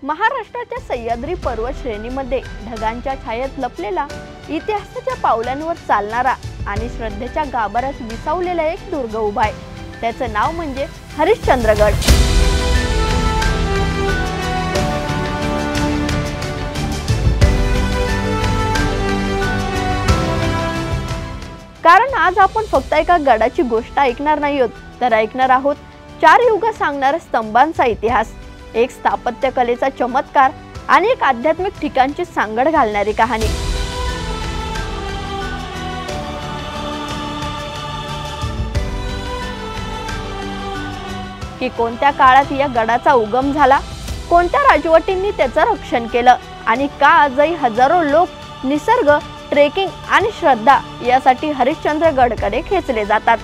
महाराष्ट्राच्या सह्याद्री पर्वत श्रेणीमध्ये ढगांच्या छायेत लपलेला, इतिहासाच्या पावलांवर चालणारा आणि श्रद्धेच्या गाभाऱ्यात विसावलेला एक दुर्ग उभा आहे। त्याचं नाव म्हणजे हरिश्चंद्रगड। कारण आज आपण फक्त एका गडाची गोष्ट ऐकणार नाही आहोत, तर ऐकणार आहोत 4 युग सांगणाऱ्या स्तंभांचा इतिहास, एक स्थापत्य कलेचा चमत्कार आणि एक आध्यात्मिक ठिकाणची सांगड घालणारी कहाणी। की कोणत्या काळात या गडाचा उगम झाला, कोणत्या राजवटींनी त्याचं रक्षण केलं आणि का आजही हजारो लोक निसर्ग, ट्रेकिंग आणि श्रद्धा यासाठी हरिश्चंद्रगडकडे खेचले जातात।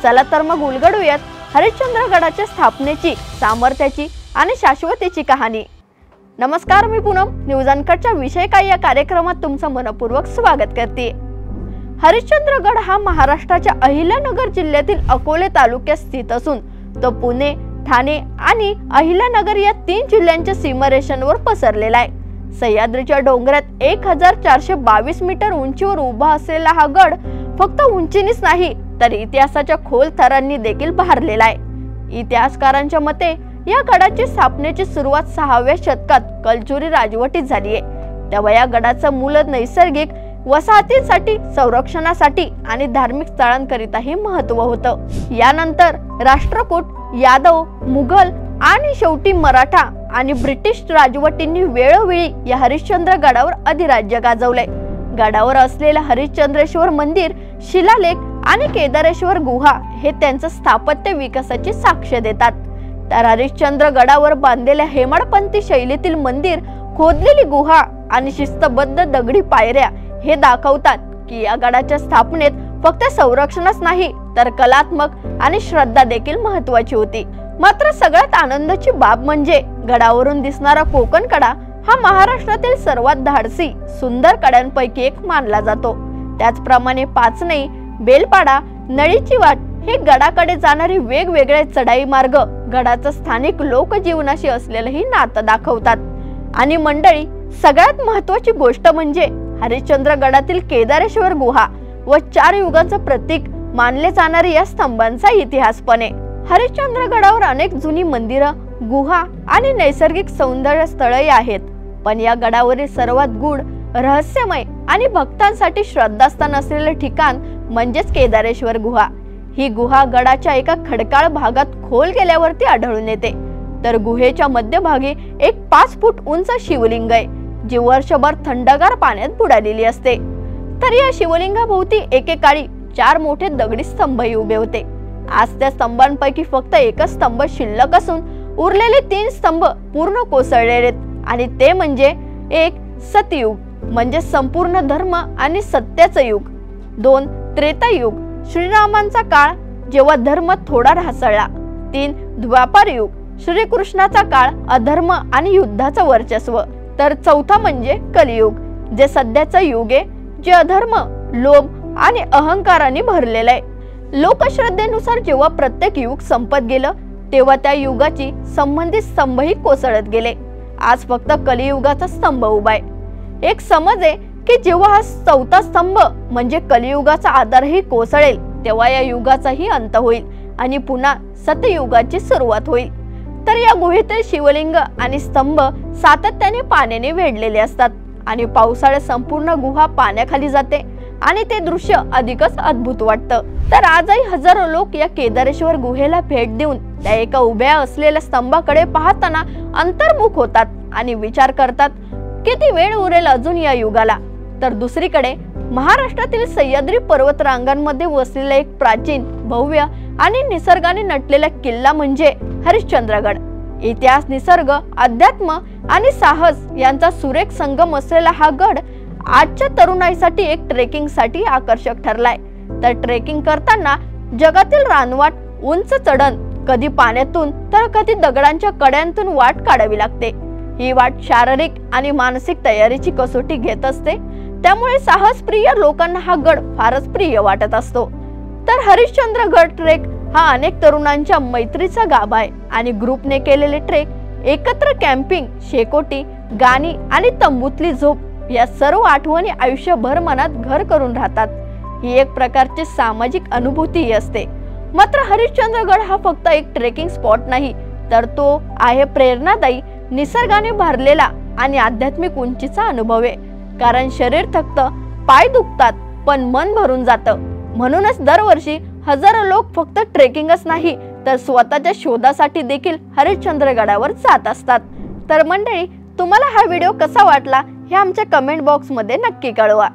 चला तर मग उलगडूयात हरिश्चंद्रगडाच्या स्थापनेची, सामर्थ्याची आणि शाश्वतीची कहाणी। नमस्कार, मी पूनम न्यूज अनकटच्या विषय काय या कार्यक्रमात तुमचं मनपूर्वक स्वागत करते। हरिश्चंद्रगड हा महाराष्ट्राच्या अहिल्यानगर जिल्ह्यातील अकोले तालुक्यात स्थित असून तो पुणे, ठाणे आणि अहिल्यानगर या 3 जिल्ह्यांच्या सीमारेषांवर पसरलेला आहे। सह्याद्रीच्या डोंगरात 1422 मीटर उंचीवर उभा असलेला हा गड फक्त उंचीनेच नाही तर इतिहासाच्या खोल थरांनी देखील भारलेला आहे। इतिहासकारांच्या मते या गडाची स्थापनेची सुरुवात 6व्या शतकात कलचुरी राजवटीत झाली आहे। तेव्हा या गडाचं मूल नैसर्गिक वसाहतींसाठी, संरक्षणासाठी आणि धार्मिक स्थळांकरिताही महत्त्व होतं। यानंतर राष्ट्रकूट, यादव, मुघल आणि शेवटी मराठा आणि ब्रिटिश राजवटींनी वेळोवेळी या हरिश्चंद्रगडावर अधिराज्य गाजवले। गडावर असलेले हरिश्चंद्रेश्वर मंदिर, शिलालेख आणि केदारेश्वर गुहा हे त्यांचं स्थापत्य विकासाची साक्ष देतात। तर हरिश्चंद्रगडावर बांधलेल्या हेमाडपंथी शैलीतील मंदिर, खोदलेली गुहा आणि शिस्तबद्ध दगडी पायऱ्या हे दाखवतात की या गडाच्या स्थापनेत फक्त संरक्षणच नाही तर कलात्मक आणि श्रद्धा देखील महत्त्वाची होती। मात्र सगळ्यात आनंदाची बाब म्हणजे गडावरून दिसणारा कोकण कडा हा महाराष्ट्रातील सर्वात धाडसी, सुंदर कड्यांपैकी एक मानला जातो। त्याचप्रमाणे पाचनई, बेलपाडा, नळीची वाट हे गडाकडे जाणारे वेगवेगळे चढाई मार्ग गडाचं स्थानिक लोकजीवनाशी असलेलंही नातं दाखवतात। आणि मंडळी, सगळ्यात महत्त्वाची गोष्ट म्हणजे हरिश्चंद्रगडातील केदारेश्वर गुहा व 4 युगांचं प्रतीक मानले जाणारे या स्तंभांचा इतिहास पण आहे। हरिश्चंद्रगडावर अनेक जुनी मंदिरं, गुहा आणि नैसर्गिक सौंदर्य स्थळे आहेत, पण या गडावरील सर्वात गूढ, रहस्यमय आणि भक्तांसाठी श्रद्धास्थान असलेले ठिकाण म्हणजेच केदारेश्वर गुहा। ही गुहा गडाच्या एका खडकाळ भागात खोल गेल्यावरती आढळून येते। तर गुहेच्या मध्यभागी एक 5 फूट उंच शिवलिंग आहे, जी वर्षभर थंडगार पाण्यात बुडालेली असते। तर या शिवलिंगाभोवती एकेकाळी 4 मोठे दगडी स्तंभही उभे होते। आज त्या स्तंभांपैकी फक्त एकच स्तंभ शिल्लक असून उरलेले 3 स्तंभ पूर्ण कोसळलेले आहेत आणि ते म्हणजे 1 सतयुग म्हणजे संपूर्ण धर्म आणि सत्याचं युग, 2 त्रेतायुग श्रीरामांचा काळ जेव्हा धर्म थोडा ढासळला, 3 द्वापार युग श्रीकृष्णाचा काळ अधर्म आणि युद्धाचं वर्चस्व, तर 4था म्हणजे कलियुग जे सध्याचं युग आहे, जे अधर्म, लोभ आणि अहंकाराने भरलेलं आहे। लोकश्रद्धेनुसार जेव्हा प्रत्येक युग संपत गेलं तेव्हा त्या युगाची संबंधित स्तंभही कोसळत गेले। आज फक्त कलियुगाचा स्तंभ उभा आहे। एक समज आहे की जेव्हा हा 4था स्तंभ म्हणजे कलियुगाचा आधारही कोसळेल तेव्हा या युगाचाही अंत होईल आणि पुन्हा सतयुगाची सुरुवात होईल। तर या गुहेतील शिवलिंग आणि स्तंभ सातत्याने पाण्याने वेढलेले असतात आणि पावसाळ्यात संपूर्ण गुहा पाण्याखाली जाते आणि ते दृश्य अधिकच अद्भुत वाटतं। तर आजही हजारो लोक या केदारेश्वर गुहेला भेट देऊन त्या एका उभ्या असलेल्या स्तंभाकडे पाहताना अंतर्मुख होतात आणि विचार करतात किती वेळ उरेल अजून या युगाला। तर दुसरीकडे महाराष्ट्रातील सह्याद्री पर्वतरांगांमध्ये वसलेला एक प्राचीन, भव्य आणि निसर्गाने नटलेला किल्ला म्हणजे हरिश्चंद्रगड। इतिहास, निसर्ग, अध्यात्म आणि साहस यांचा सुरेख संगम असलेला हा गड आजच्या तरुणाईसाठी एक ट्रेकिंगसाठी आकर्षक ठरलाय। तर ट्रेकिंग करताना जगातील रानवाट, उंच चढण, कधी पाण्यातून तर कधी दगडांच्या कड्यांतून वाट काढावी लागते। ही वाट शारीरिक आणि मानसिक तयारीची कसोटी घेत असते, त्यामुळे साहसप्रिय लोकांना हा गड फारच प्रिय वाटत असतो। तर हरिश्चंद्रगड ट्रेक हा अनेक तरुणांच्या मैत्रीचा गाभा आहे आणि ग्रुपने केलेले ट्रेक एकत्र कॅम्पिंग, शेकोटी, गाणी आणि तंबूतली झोप या सर्व आठवणी आयुष्यभर मनात घर करून राहतात। ही एक प्रकारची सामाजिक अनुभूती असते। मात्र हरिश्चंद्रगड हा फक्त एक ट्रेकिंग स्पॉट नाही, तर तो आहे प्रेरणादायी, निसर्गाने भरलेला आणि आध्यात्मिक उंचीचा अनुभव आहे। कारण शरीर थकतं, पाय दुखतात, पण मन भरून जातं। म्हणूनच दरवर्षी हजारो लोक फक्त ट्रेकिंगच नाही तर स्वतःच्या शोधासाठी देखील हरिश्चंद्रगडावर जात असतात। तर मंडळी, तुम्हाला हा व्हिडिओ कसा वाटला हे आमच्या कमेंट बॉक्स मध्ये नक्की कळवा।